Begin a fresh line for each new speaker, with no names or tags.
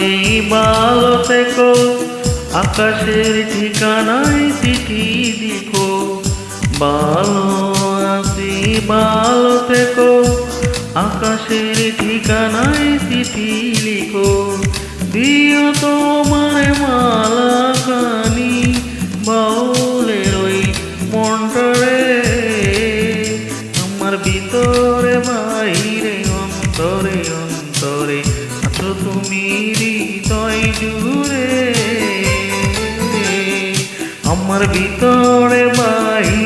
আসি ভালো থেকো, আকাশের ঠিকানায় চিঠি লিখো। ভালো আসি ভালো থেকো, আকাশের ঠিকানায় চিঠি লিখো। দিও তোমার মালা খানি বাউলের ওই মনটারে, আমার ভিতরে বাইরে অন্তরে অন্তরে আছো তুমি হৃদয় জুড়ে। আমার ভিতরে বাইরে